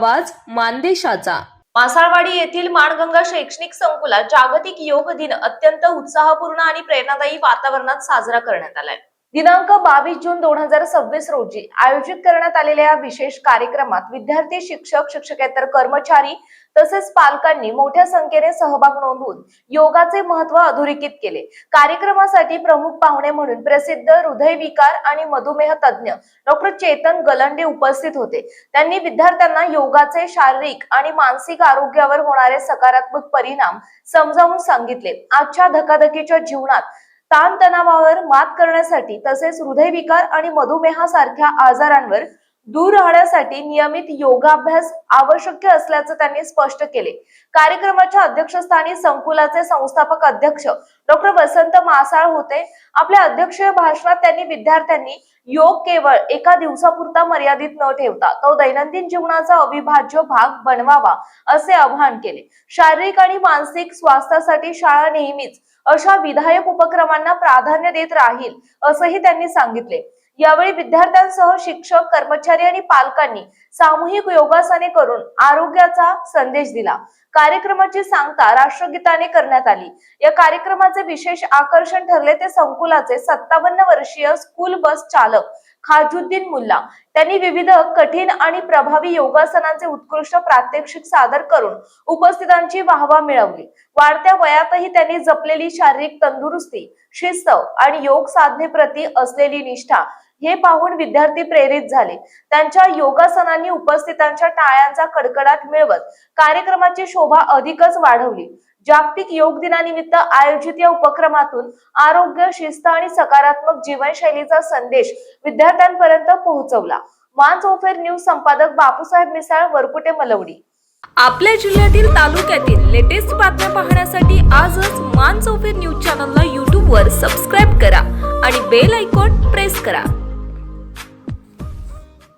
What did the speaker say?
आवाज मानदेशाचा। मासाळवाडी येथील माणगंगा शैक्षणिक संकुलात जागतिक योग दिन अत्यंत उत्साहपूर्ण आणि प्रेरणादायी वातावरणात साजरा करण्यात आलाय। दिनांक 22 जून 2026 रोजी आयोजित करण्यात आलेल्या या विशेष कार्यक्रमात विद्यार्थी, शिक्षक, शिक्षकेतर कर्मचारी तसेच पालकांनी मोठ्या संख्येने सहभाग नोंदवून योगाचे महत्त्व अधोरेखित केले। कार्यक्रमासाठी प्रमुख पाहुणे म्हणून प्रसिद्ध हृदयविकार आणि मधुमेह तज्ञ डॉक्टर चेतन गलंडे उपस्थित होते। त्यांनी विद्यार्थ्यांना योगाचे शारीरिक आणि मानसिक आरोग्यावर होणारे सकारात्मक परिणाम समजावून सांगितले। आजच्या धकाधकीच्या जीवनात ताणतणावावर मात करण्यासाठी तसेच हृदयविकार आणि मधुमेहासारख्या आजारांवर दूर राहण्यासाठी नियमित योगाभ्यास आवश्यक असल्याचे त्यांनी स्पष्ट केले। कार्यक्रमाच्या अध्यक्षस्थानी संकुलाचे संस्थापक अध्यक्ष डॉक्टर वसंत मासाळ होते। आपल्या अध्यक्षीय भाषणात त्यांनी विद्यार्थ्यांनी योग केवळ एका दिवसापुरता मर्यादित न ठेवता तो दैनंदिन जीवनाचा अविभाज्य भाग बनवावा असे आवाहन केले। शारीरिक आणि मानसिक स्वास्थ्यासाठी शाळा नेहमीच अशा विधायक उपक्रमांना प्राधान्य देत राहील असंही त्यांनी सांगितले। यावेळी विद्यार्थ्यांसह शिक्षक, कर्मचारी आणि पालकांनी सामूहिक योगासने करून आरोग्याचा संदेश दिला। कार्यक्रमाची सांगता राष्ट्रगीताने करण्यात आली। या कार्यक्रमाचे विशेष आकर्षण ठरले ते संकुलाचे 57 वर्षीय स्कूल बस चालक खाजुद्दीन मुल्ला। त्यांनी विविध कठीण आणि प्रभावी योगासनांचे उत्कृष्ट प्रात्यक्षिक सादर करून उपस्थितांची वाहवा मिळवली। वाढत्या वयातही त्यांनी जपलेली शारीरिक तंदुरुस्ती, शिस्त आणि योग साधनेप्रती असलेली निष्ठा हे पाहून विद्यार्थी प्रेरित झाले। त्यांच्या योगासनांनी उपस्थितांच्या टाळ्यांचा कडकडाट मिळवत कार्यक्रमाची शोभा अधिकच वाढवली। जागतिक योग दिनानिमित्त आयोजित या उपक्रमातून आरोग्य, शिस्त आणि सकारात्मक जीवनशैलीचा संदेश विद्यार्थ्यांपर्यंत पोहोचवला। मानसोफेर न्यूज संपादक बापूसाहेब मिसाळ, वरकुटे, मलवडी। आपल्या जिल्ह्यातील, तालुक्यातील लेटेस्ट बातम्या पाहण्यासाठी आजच मानसोफेर न्यूज चॅनलला YouTube वर सबस्क्राइब करा आणि बेल आयकॉन प्रेस करा।